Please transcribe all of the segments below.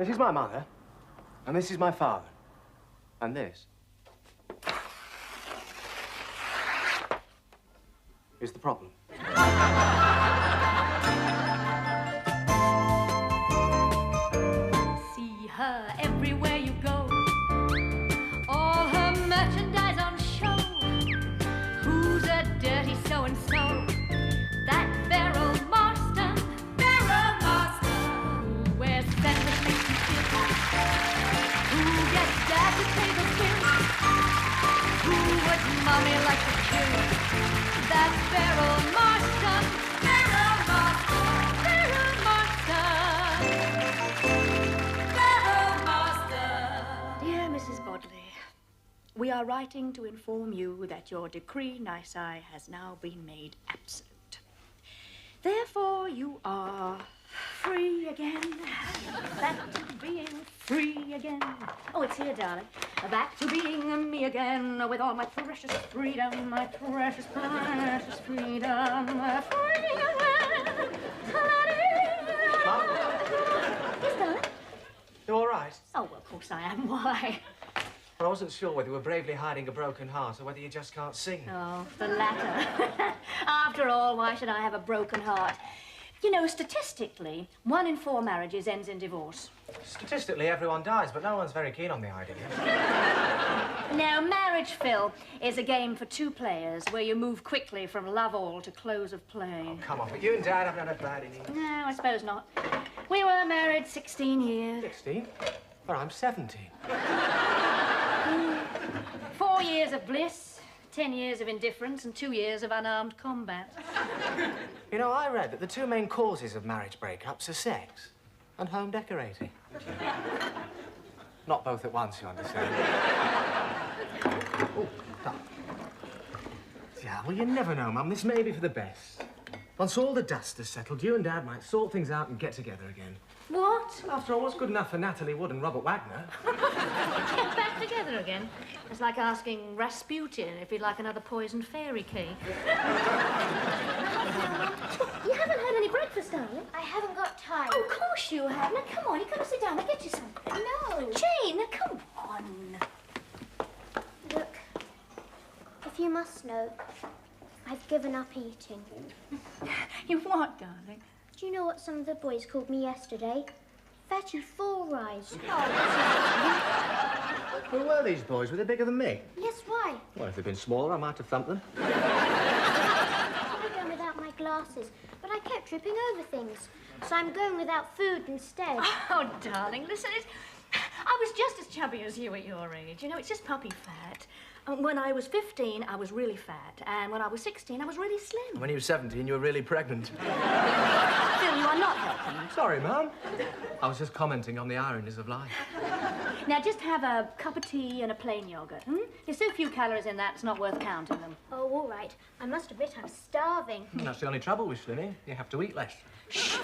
This is my mother, and this is my father, and this is the problem. See her everywhere you go, all her merchandise on show. Who's a dirty so-and-so? That Beryl Marston. Beryl Marston. Who wears scentless lacy kids? Who gets dad to pay the bills? Who would mommy like to kill? That's Beryl Marston. Beryl Marston. Beryl Marston. Beryl Marston. Dear Mrs. Bodley, we are writing to inform you that your decree nisi has now been made absolute. Therefore, you are free again. Back to being free again. Oh, it's here, darling. Back to being me again with all my precious freedom, my precious, precious freedom. Mum? Yes, darling? You all right? Oh, well, of course I am. Why? Well, I wasn't sure whether you were bravely hiding a broken heart or whether you just can't sing. Oh, the latter. After all, why should I have a broken heart? You know, statistically, 1 in 4 marriages ends in divorce. Statistically, everyone dies, but no one's very keen on the idea. Now, marriage, Phil, is a game for 2 players where you move quickly from love all to close of play. Oh, come on, but you and Dad haven't had a bad innings. No, I suppose not. We were married 16 years. 16? Well, I'm 17. 4 years of bliss, 10 years of indifference, and 2 years of unarmed combat. You know, I read that the 2 main causes of marriage breakups are sex and home decorating. Not both at once, you understand. Oh, darling. Yeah, well, you never know, Mum. This may be for the best. Once all the dust has settled, you and Dad might sort things out and get together again. What? After all, what's good enough for Natalie Wood and Robert Wagner? Get back together again? It's like asking Rasputin if he'd like another poisoned fairy cake. You haven't had any breakfast, darling? I haven't got time. Oh, of course you have. Now, come on, you gotta sit down. I'll get you something. No. Jane, now, come on. Look, if you must know, I've given up eating. You what, darling? Do you know what some of the boys called me yesterday? Fatty Four Eyes. Who were these boys? Were they bigger than me? Yes, why? Well, if they'd been smaller, I might have thumped them. I'm going without my glasses, but I kept tripping over things. So I'm going without food instead. Oh, darling, listen, I was just as chubby as you at your age. You know, it's just puppy fat. When I was 15, I was really fat. And when I was 16, I was really slim. When you were 17, you were really pregnant. Phil, you are not helping. Sorry, Mum. I was just commenting on the ironies of life. Now, just have a cup of tea and a plain yogurt, There's so few calories in that, it's not worth counting them. Oh, all right. I must admit I'm starving. That's the only trouble with slimming. You have to eat less. Shh.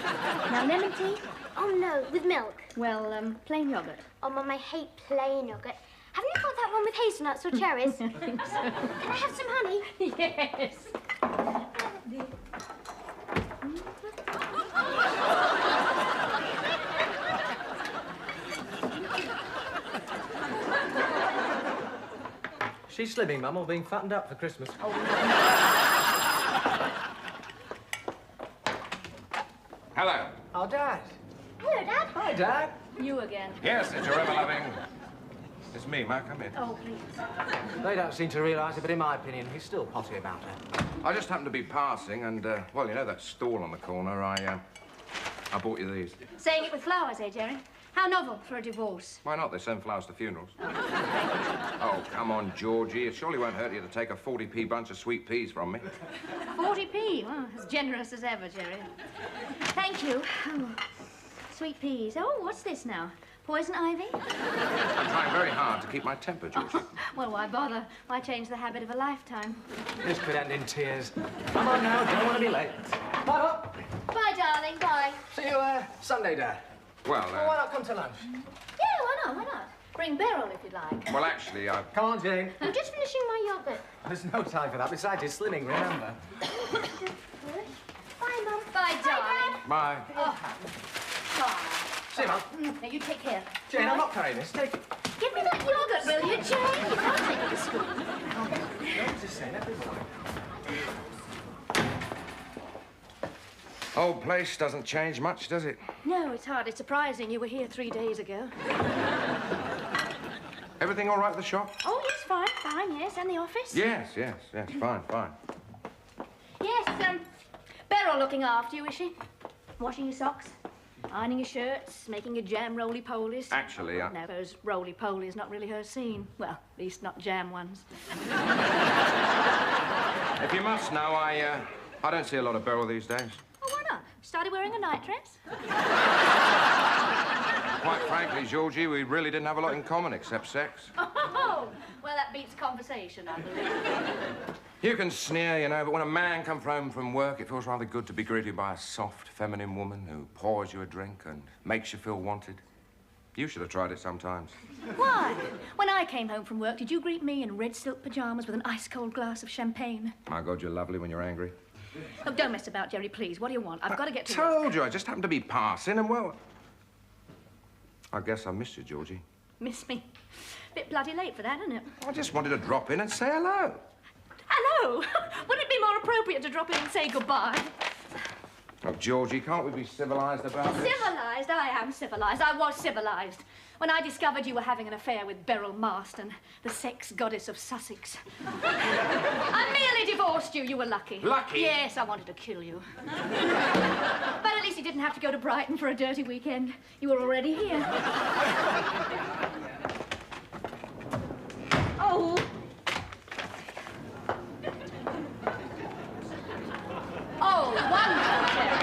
Now, lemon tea? Oh, no, with milk. Well, plain yogurt. Oh, Mum, I hate plain yogurt. Haven't you got that one with hazelnuts or cherries? I think so. Can I have some honey? Yes. She's slimming, Mum, or being fattened up for Christmas. Oh, Hello. Oh, Dad. Hello, Dad. Hi, Dad. you again. Yes, it's your ever-loving... It's me, Ma. Come in. Oh, please. They don't seem to realise it, but in my opinion, he's still potty about her. I just happened to be passing and, well, you know that stall on the corner? I bought you these. Saying it with flowers, eh, Jerry? How novel for a divorce. Why not? They send flowers to funerals. Oh, come on, Georgie. It surely won't hurt you to take a 40p bunch of sweet peas from me. 40p? Well, as generous as ever, Jerry. Thank you. Oh, sweet peas. Oh, what's this now? Poison ivy? I'm trying very hard to keep my temper, Georgie. Well, why bother? Why change the habit of a lifetime? This could end in tears. Come on now, don't want to be late. Bye, up. Bye, darling. Bye. See you Sunday, Dad. Well, Well, why not come to lunch? Yeah, why not? Why not? Bring Beryl if you'd like. well, actually, I... Come on, Jane. I'm just finishing my yogurt. There's no time for that. Besides, you're slimming, remember. Bye, Mum. Bye, darling. Bye. Oh, bye. See you, Mum. Now, you take care. Jane, I'm not carrying this. Take it. Give me that yoghurt, will you, Jane? You can't take it to school. Nobody's just saying every morning. Old place doesn't change much, does it? No, it's hardly surprising. You were here 3 days ago. Everything all right at the shop? Oh, yes, fine, yes. And the office? Yes, fine. Yes, Beryl looking after you, is she? Washing your socks, ironing your shirts, making your jam roly-polies. Actually, No, those roly-polies not really her scene. Well, at least not jam ones. If you must know, I don't see a lot of Beryl these days. Oh, why not? Started wearing a nightdress? Quite frankly, Georgie, we really didn't have a lot in common except sex. Oh, well, that beats conversation, I believe. You can sneer, you know, but when a man comes home from work, it feels rather good to be greeted by a soft, feminine woman who pours you a drink and makes you feel wanted. You should have tried it sometimes. Why? When I came home from work, did you greet me in red silk pajamas with an ice-cold glass of champagne? My God, you're lovely when you're angry. Oh, don't mess about, Jerry, please. What do you want? I've got to get to work. Told you, I just happened to be passing, and well... I guess I missed you, Georgie. Miss me? Bit bloody late for that, isn't it? I just wanted to drop in and say hello. Hello? Wouldn't it be more appropriate to drop in and say goodbye? Oh, Georgie, can't we be civilized about this? Civilized? I am civilized. I was civilized. When I discovered you were having an affair with Beryl Marston, the sex goddess of Sussex. I merely divorced you. You were lucky. Lucky? Yes, I wanted to kill you. But at least you didn't have to go to Brighton for a dirty weekend. You were already here. Oh. Oh, wonderful, Jerry.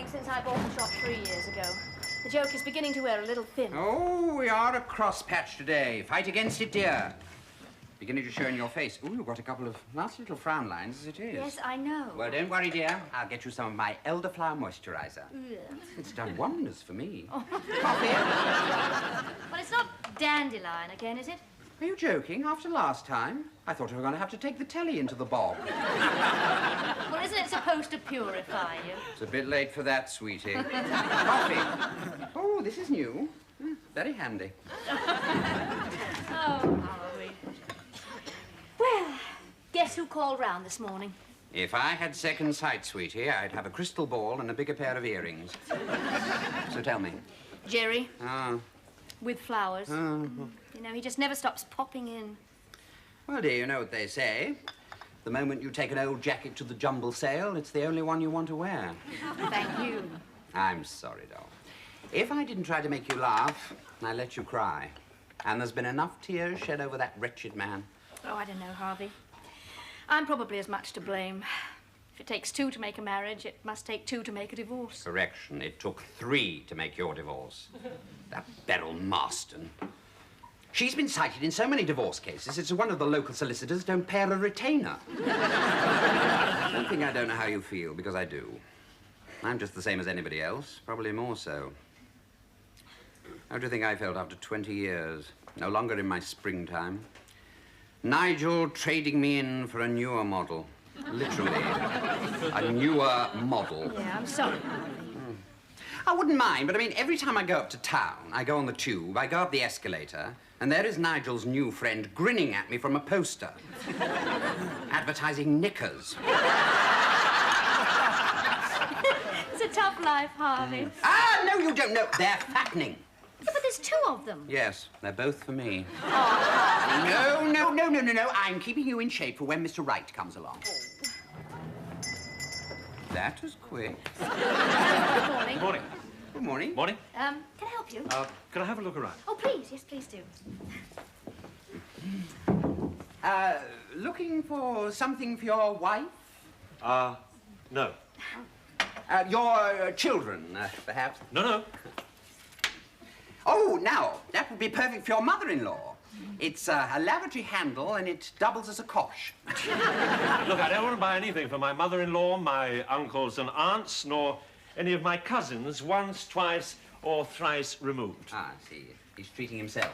Since I bought the shop 3 years ago. The joke is beginning to wear a little thin. Oh, we are a cross patch today. Fight against it, dear. Beginning to show in your face. Ooh, you've got a couple of nasty little frown lines as it is. Yes, I know. Well, don't worry, dear. I'll get you some of my elderflower moisturizer. It's done wonders for me. Oh. Coffee? Well, it's not dandelion again, is it? Are you joking? After last time? I thought we were going to have to take the telly into the bog. Well, isn't it supposed to purify you? It's a bit late for that, sweetie. Coffee. Oh, this is new. Very handy. Oh, Harvey. Well, guess who called round this morning? If I had second sight, sweetie, I'd have a crystal ball and a bigger pair of earrings. So tell me. Jerry. Ah. With flowers. You know, he just never stops popping in. Well, dear, you know what they say. The moment you take an old jacket to the jumble sale, it's the only one you want to wear. Thank you. I'm sorry, doll. If I didn't try to make you laugh, I let you cry. And there's been enough tears shed over that wretched man. Oh, I don't know, Harvey. I'm probably as much to blame. If it takes 2 to make a marriage, it must take 2 to make a divorce. Correction. It took 3 to make your divorce. That Beryl Marston. She's been cited in so many divorce cases, it's one of the local solicitors don't pay her a retainer. One thing I don't know how you feel, because I do. I'm just the same as anybody else, probably more so. How do you think I felt after 20 years? No longer in my springtime. Nigel trading me in for a newer model. Literally. A newer model. Yeah, I'm sorry. I wouldn't mind, but I mean, every time I go up to town, I go on the tube, I go up the escalator, and there is Nigel's new friend grinning at me from a poster. Advertising knickers. It's a tough life, Harvey. Ah, no, you don't know. They're fattening. Yeah, but there's 2 of them. Yes, they're both for me. Oh. No. I'm keeping you in shape for when Mr. Wright comes along. That was quick. Good morning. Morning. Good morning. Morning. Can I help you? Can I have a look around? Oh, please. Yes, please do. Looking for something for your wife? No. Your children, perhaps? No. Oh, now, that would be perfect for your mother-in-law. It's a lavatory handle, and it doubles as a cosh. Look, I don't want to buy anything for my mother-in-law, my uncles and aunts, nor any of my cousins once, twice, or thrice removed. Ah, I see. He's treating himself.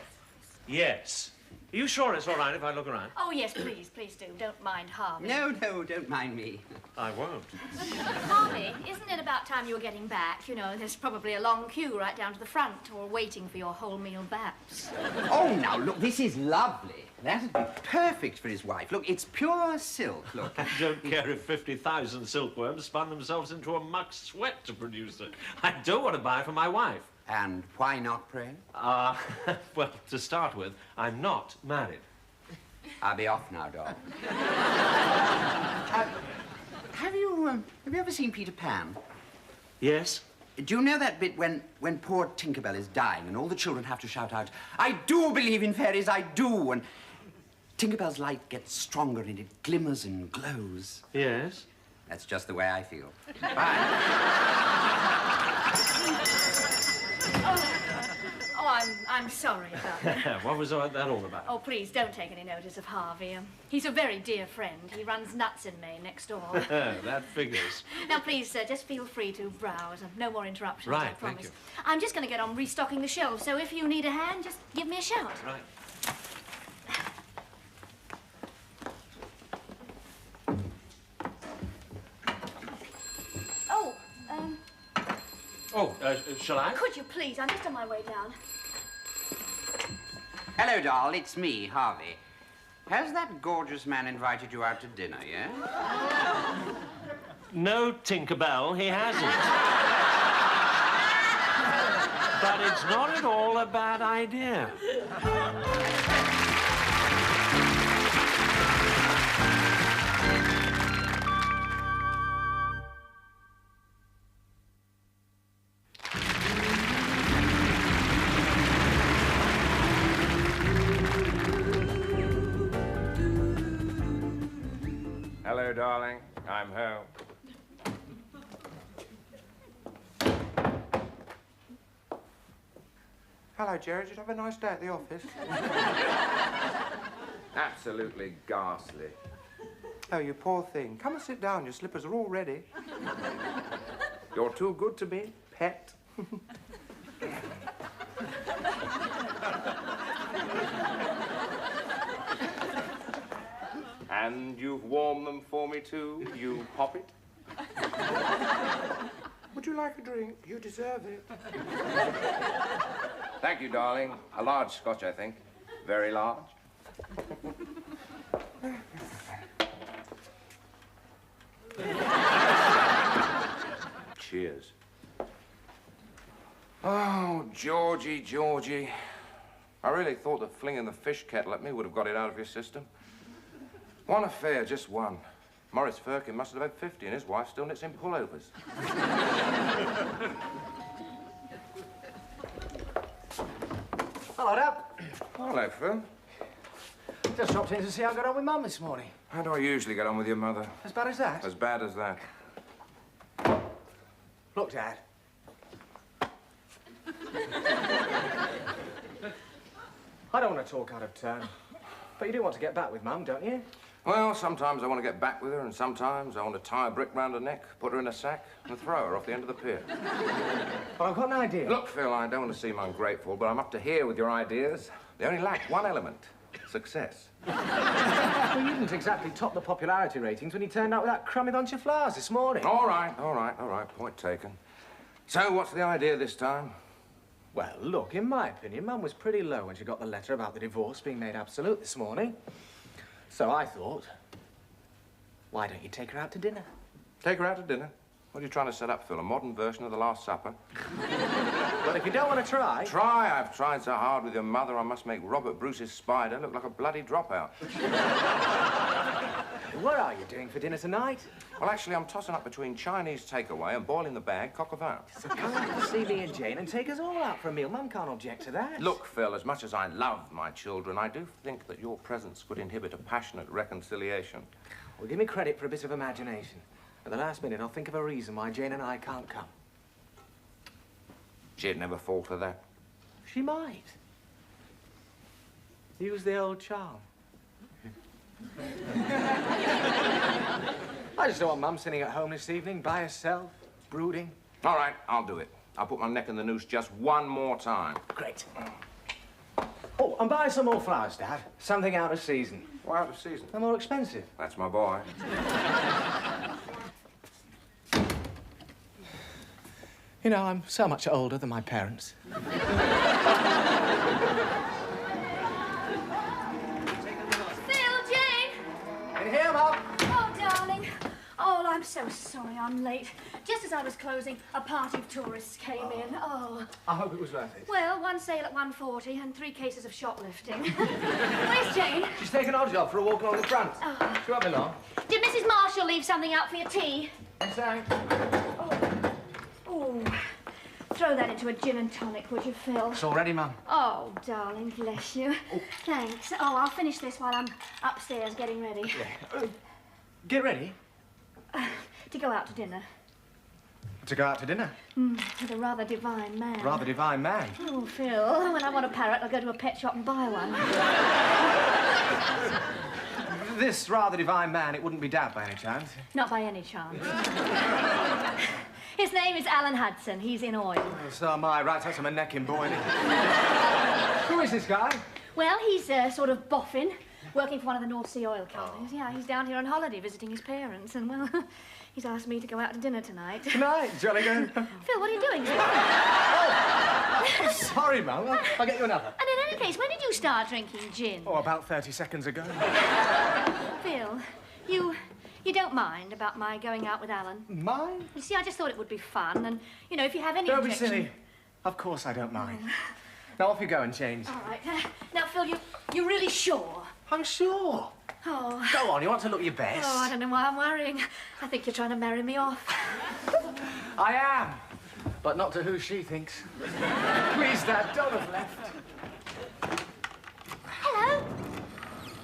Yes. Are you sure it's all right if I look around? Oh, yes, please do. Don't mind Harvey. No, don't mind me. I won't. Harvey, isn't it about time you were getting back? You know, there's probably a long queue right down to the front, or waiting for your wholemeal baps. Oh, now, look, this is lovely. That'd be perfect for his wife. Look, it's pure silk, look. I don't care if 50,000 silkworms spun themselves into a muck sweat to produce it. I do want to buy for my wife. And why not, pray? Well, to start with, I'm not married. I'll be off now, doll. Have you ever seen Peter Pan? Yes? Do you know that bit when poor Tinkerbell is dying and all the children have to shout out, "I do believe in fairies, I do," and Tinkerbell's light gets stronger and it glimmers and glows? Yes? That's just the way I feel. Bye. I'm sorry about that. What was that all about? Oh, please, don't take any notice of Harvey. He's a very dear friend. He runs nuts in Maine next door. That figures. Now, please, just feel free to browse. No more interruptions, Right, I promise. thank you. I'm just going to get on restocking the shelves, so if you need a hand, just give me a shout. Right. Oh, shall I? could you please? I'm just on my way down. Hello, doll. It's me, Harvey. Has that gorgeous man invited you out to dinner, yeah? No, Tinkerbell, he hasn't. But it's not at all a bad idea. Hello, darling. I'm home. Hello, Jerry. Did you have a nice day at the office? Absolutely ghastly. Oh, you poor thing. Come and sit down. Your slippers are all ready. You're too good to me, pet. And you've warmed them for me, too, you poppet. Would you like a drink? You deserve it. Thank you, darling. A large scotch, I think. Very large. Cheers. Oh, Georgie, Georgie. I really thought that flinging the fish kettle at me would have got it out of your system. One affair, just one. Maurice Firkin must have had 50 and his wife still knits in pullovers. Hello, Dad. Hello, Phil. Just dropped in to see how I got on with Mum this morning. How do I usually get on with your mother? As bad as that? As bad as that. Look, Dad. I don't want to talk out of turn, but you do want to get back with Mum, don't you? Well, sometimes I want to get back with her, and sometimes I want to tie a brick round her neck, put her in a sack, and throw her off the end of the pier. Well, I've got an idea. Look, Phil, I don't want to seem ungrateful, but I'm up to here with your ideas. They only lack one element. Success. Well, you didn't exactly top the popularity ratings when you turned out with that crummy bunch of flowers this morning. All right. Point taken. So, what's the idea this time? Well, look, in my opinion, Mum was pretty low when she got the letter about the divorce being made absolute this morning. So I thought, why don't you take her out to dinner? Take her out to dinner? What are you trying to set up, Phil? A modern version of the Last Supper? Well, if you don't want to try... Try? I've tried so hard with your mother, I must make Robert Bruce's spider look like a bloody dropout. Were are you doing for dinner tonight? Well, actually, I'm tossing up between Chinese takeaway and boiling the bag coq au vin. So come out to see me and Jane and take us all out for a meal. Mum can't object to that. Look, Phil, as much as I love my children, I do think that your presence could inhibit a passionate reconciliation. Well, give me credit for a bit of imagination. At the last minute, I'll think of a reason why Jane and I can't come. She'd never fall for that. She might. Use the old charm. I just don't want Mum sitting at home this evening by herself, brooding. All right, I'll do it. I'll put my neck in the noose just one more time. Great. Oh, and buy some more flowers, Dad. Something out of season. Why out of season? They're more expensive. That's my boy. You know, I'm so much older than my parents. In here, Mum. Oh, darling. Oh, I'm so sorry I'm late. Just as I was closing, a party of tourists came in. Oh. I hope it was worth it. Well, one sale at 140 and 3 cases of shoplifting. Where's Jane? She's taken our job for a walk along the front. Oh. She won't be long. Did Mrs. Marshall leave something out for your tea? Yes, thanks. Oh. Throw that into a gin and tonic, would you, Phil? It's all ready, Mum. Oh, darling, bless you. Oh. Thanks. Oh, I'll finish this while I'm upstairs getting ready. Yeah. Get ready. To go out to dinner. To go out to dinner? With a rather divine man. Rather divine man. Oh, Phil, when I want a parrot, I'll go to a pet shop and buy one. This rather divine man, it wouldn't be Dad by any chance. Not by any chance. His name is Alan Hudson. He's in oil. Oh, so am I. Right out to my neck in boiling. Who is this guy? Well, he's sort of boffin, working for one of the North Sea oil companies. Yeah, he's down here on holiday visiting his parents, and, well, he's asked me to go out to dinner tonight. Tonight, jolly good. Phil, what are you doing? Oh, sorry, Mum. I'll get you another. And in any case, when did you start drinking gin? Oh, about 30 seconds ago. Phil, you don't mind about my going out with Alan? Mind? You see, I just thought it would be fun, and, you know, if you have any Don't be objection... silly. Of course I don't mind. Now, off you go and change. All right. Now, Phil, you're really sure? I'm sure. Oh. Go on, you want to look your best. Oh, I don't know why I'm worrying. I think you're trying to marry me off. I am. But not to who she thinks. Please, Dad, don't have left. Hello.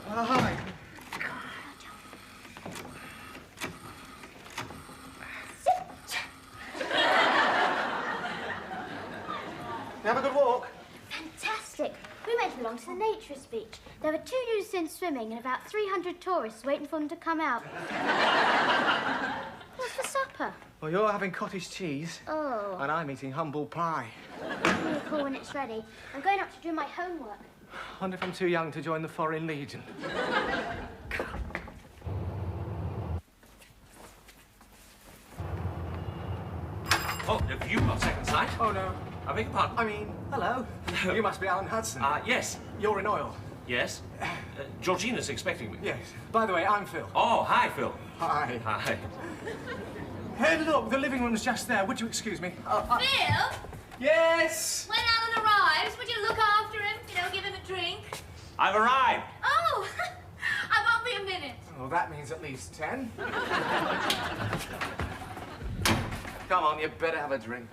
Oh, hi. You have a good walk? Fantastic. We went along to the naturist beach. There were 2 youths in swimming and about 300 tourists waiting for them to come out. What's for supper? Well, you're having cottage cheese. Oh. And I'm eating humble pie. Give me a call when it's ready. I'm going up to do my homework. Wonder if I'm too young to join the Foreign Legion. Oh, have you got second sight? Oh, no. I beg your pardon? I mean, hello. You must be Alan Hudson. Yes. You're in oil. Yes. Georgina's expecting me. Yes. By the way, I'm Phil. Oh, hi, Phil. Hi. Hi. Hey, look, the living room's just there. Would you excuse me? Phil, Yes! when Alan arrives, would you look after him? You know, give him a drink? I've arrived. Oh, I won't be a minute. Oh, that means at least 10. Come on, you better have a drink.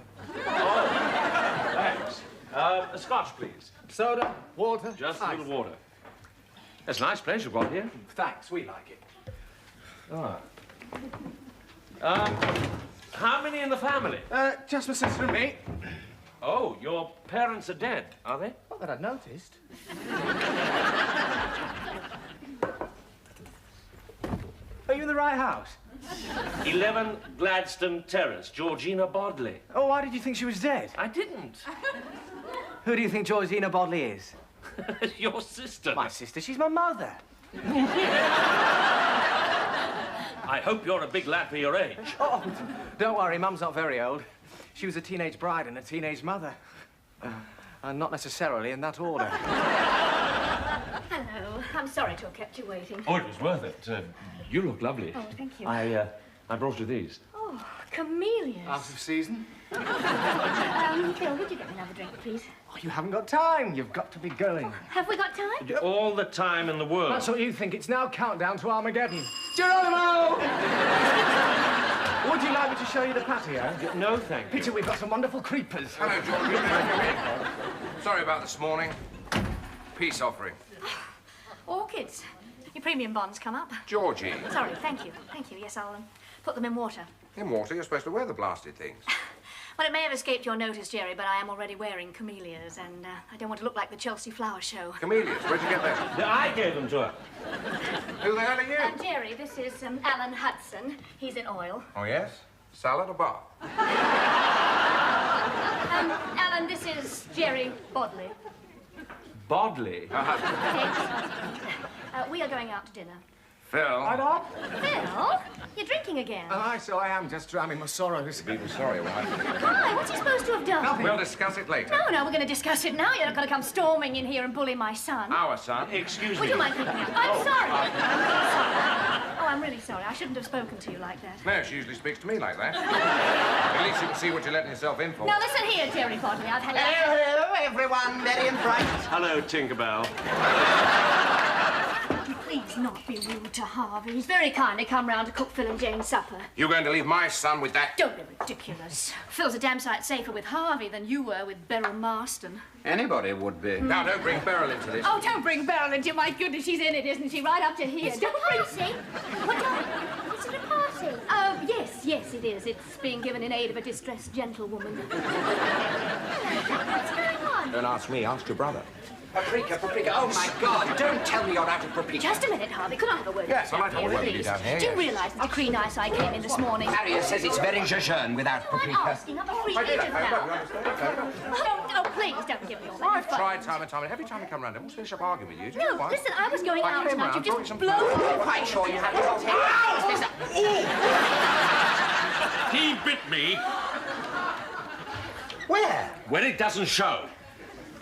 Oh, thanks. A scotch, please. Soda, water, Just a ice. little water. That's a nice place you've got here. Thanks, we like it. Ah. How many in the family? Just my sister and me. Oh, your parents are dead, are they? Not that I'd noticed. Are you in the right house? 11 Gladstone Terrace, Georgina Bodley. Oh, why did you think she was dead? I didn't. Who do you think Georgina Bodley is? Your sister. My sister, she's my mother. I hope you're a big lad for your age. Oh, don't worry, Mum's not very old. She was a teenage bride and a teenage mother. And not necessarily in that order. Hello. I'm sorry to have kept you waiting. Oh, it was worth it. You look lovely. Oh, thank you. I brought you these. Oh, camellias. Out of season? Phil, would you get me another drink, please? Oh, you haven't got time. You've got to be going. Have we got time? All the time in the world. That's what you think. It's now countdown to Armageddon. Geronimo! Would you like me to show you the patio? No, thank you. Peter, we've got some wonderful creepers. Hello, Georgie. Sorry about this morning. Peace offering. Orchids. Your premium bonds come up. Georgie. Sorry, thank you. Thank you. Yes, I'll put them in water. In water, you're supposed to wear the blasted things. Well, it may have escaped your notice, Jerry, but I am already wearing camellias, and I don't want to look like the Chelsea Flower Show. Camellias, where'd you get that? I gave them to her. Who the hell are you? Jerry, this is Alan Hudson. He's in oil. Oh, yes? Salad or bar? Alan, this is Jerry Bodley. Bodley? We are going out to dinner. Phil. Phil? You're drinking again. Aye, so I am, just drowning my sorrows. Even sorry, wife. Why? What's he supposed to have done? We'll discuss it later. No, we're going to discuss it now. You're not going to come storming in here and bully my son. Our son. Excuse me. Would you mind picking up? I'm sorry. I'm sorry. Oh, I'm really sorry. I shouldn't have spoken to you like that. No, she usually speaks to me like that. At least you can see what you're letting yourself in for. Now, listen here, Jerry Bodley. I've had... Hello, everyone. Merry and bright. Hello, Tinkerbell. Please not be rude to Harvey. He's very kindly come round to cook Phil and Jane's supper. You're going to leave my son with that? Don't be ridiculous. Phil's a damn sight safer with Harvey than you were with Beryl Marston. Anybody would be. Now, don't bring Beryl into this. Oh, don't bring Beryl into... My goodness, she's in it, isn't she? Right up to here. It's a party. Is it a party? Oh, yes, it is. It's being given in aid of a distressed gentlewoman. What's going on? Don't ask me, ask your brother. Paprika. Oh, my God. Don't tell me you're out of paprika. Just a minute, Harvey. Could I have a word? Yes, with I'd like to have a word with you please? down here, Do you yes. realise that the Queen eyesight came in this morning? Harriet says it's very jejune without I'm paprika. asking. I'm a free I did, agent I now. you understand? Oh, please, don't give me all that. I've tried time and time, and every time I come round, I always finish up arguing with you. Do you know No, why? listen, I was going I out came tonight. round, You brought you just some blow... I'm quite sure you have to take He bit me. Where? When it doesn't show.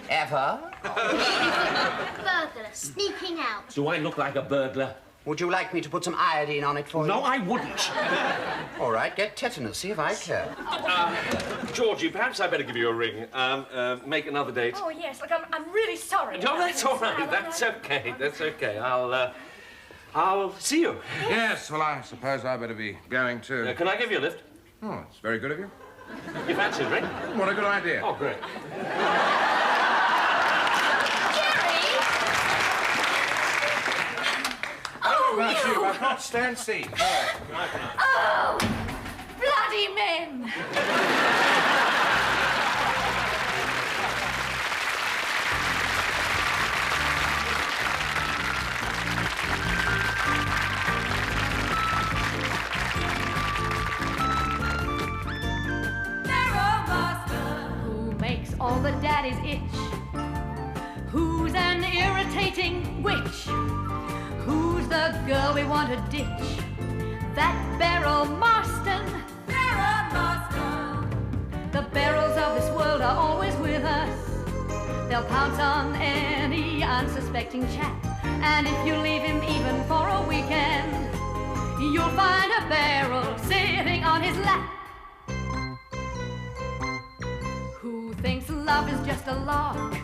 Ever? Burglar sneaking out. Do I look like a burglar? Would you like me to put some iodine on it for you? No, I wouldn't. All right, get tetanus. See if I care. Georgie, perhaps I better give you a ring. Make another date. Oh, yes, look, I'm really sorry. No, that's all right. That's okay. That's okay. I'll see you. Yes, well, I suppose I better be going too. Can I give you a lift? Oh, it's very good of you. You fancy a drink? What a good idea. Oh, great. That's you. I can't stand seeing. Oh, bloody men! Who makes all the daddies itch? Who's an irritating witch? Who's the girl we want to ditch? That Beryl Marston. Beryl Marston. The Beryls of this world are always with us. They'll pounce on any unsuspecting chap. And if you leave him even for a weekend, you'll find a Beryl sitting on his lap. Who thinks love is just a lark?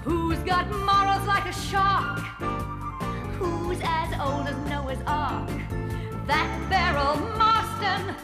Who's got morals like a shark? Who's as old as Noah's Ark? That Beryl Marston.